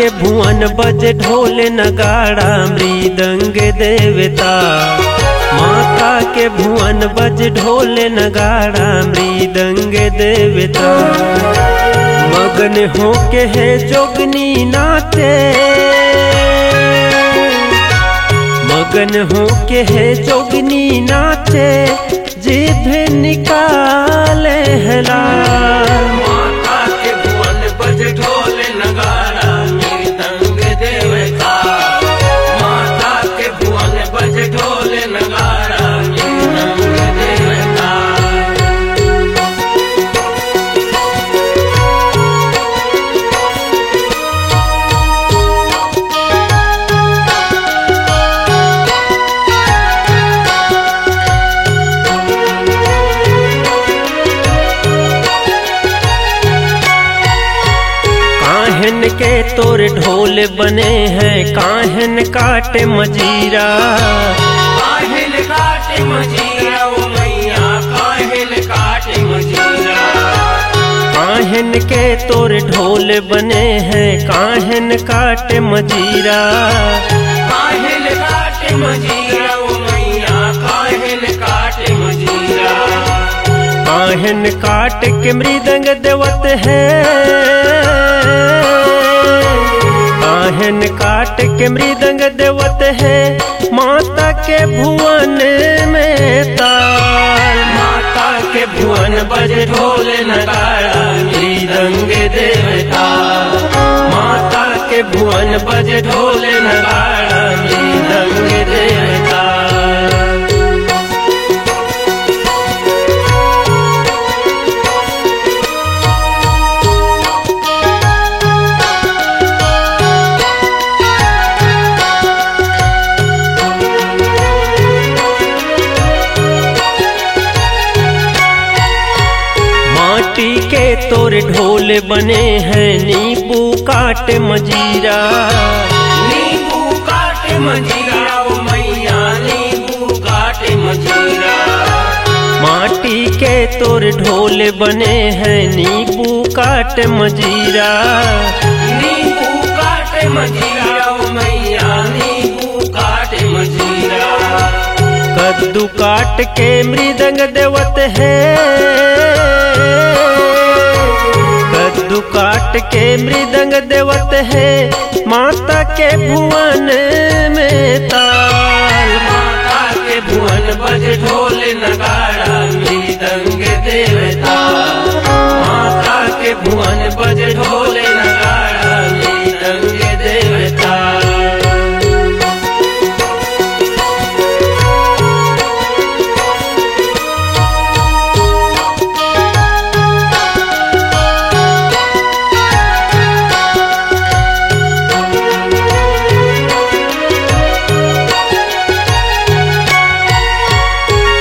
के भुवन बज ढोल नगाड़ा मृदंग देवता। माता के भुवन बज ढोल नगाड़ा मृदंग देवता। मगन हो के है जोगनी नाचे, मगन हो के है जोगनी नाचे, जिभ निकाले हला। माता के भुवन बज ढोल नगाड़ा मृदंग देवता। माता के भुवन बज ढोल नगाड़ा मृदंग देवता। काहन के तोर ढोल बने हैं काहन काटे मजीरा। काहिल काटे मजीरा ओ मैया काहिल काटे मजीरा। काहन के तोर ढोल बने हैं काहन काटे मजीरा। काहिल काटे मजीरा ओ मैया काहिल काटे मजीरा। काहन काट के मृदंग देवत है। काहन काट के मृदंग देवत है माता के भुवन में ताल। माता के भुवन बज ढोल नगाड़ा मृदंग देवता। माता के भुवन बज ढोल नगाड़ा मृदंग देवता। माटी के तोर ढोल बने हैं नींबू काट मजीरा। नींबू काटे मजीरा ओ मैया नींबू काटे मजीरा। माटी के तोर ढोल बने हैं नींबू काट मजीरा। नींबू काटे मजीरा ओ मैया नींबू काटे मजीरा। कद्दू काट के मृदंग देवत है। कद्दू काट के मृदंग देवत है माता के भुवन में ताल। माता के भुवन बज ढोल नगाड़ा मृदंग देवता। माता के भुवन बज ढोल नगाड़ा मृदंग देवता।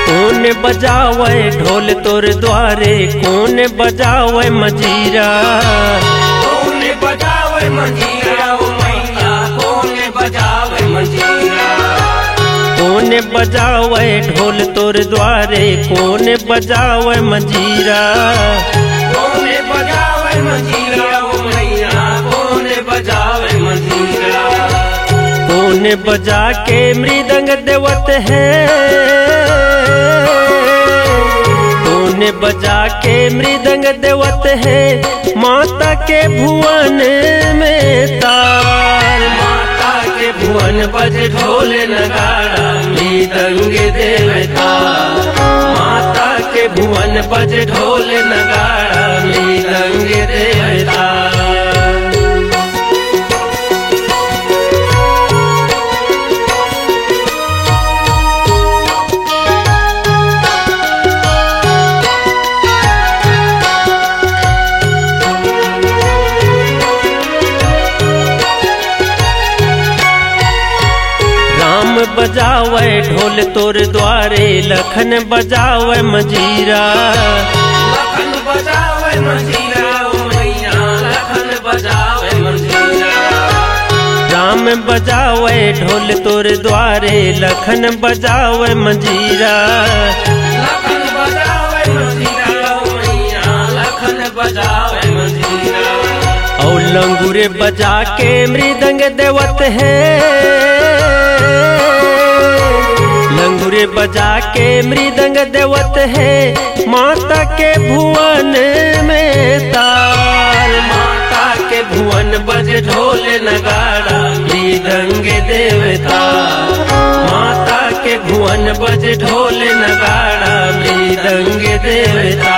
कौन बजावे ढोल तोर द्वारे कौन बजावे मजीरा। कौन बजावे मजीरा ओ मैया कौन बजावे मजीरा। कौन बजावे ढोल तोर द्वारे कौन बजावे मजीरा। कौन बजावे मजीरा ओ मैया कौन बजावे मजीरा। कौन बजा के मृदंग देवत है। कौन बजा के मृदंग देवत है माता के भुवन में ताल। माता के भुवन बज ढोल नगाड़ा मृदंग देवता। माता के भुवन बज ढोल नगाड़ा मृदंग देवता। बजावे ढोल तोर द्वारे लखन बजावे मजीरा। लखन बजावे मजीरा ओ मैया लखन बजावे मजीरा। राम बजावे ढोल तोर द्वारे लखन बजावे मजीरा। लखन बजावे मजीरा ओ मैया लखन बजावे मजीरा। और लंगूरे बजा के मृदंग देवत है, लंगूरे बजा के मृदंग देवत है, माता के भुवन में ताल। माता के भुवन बज ढोल नगाड़ा मृदंग देवता, माता के भुवन बज ढोल नगाड़ा मृदंग देवता।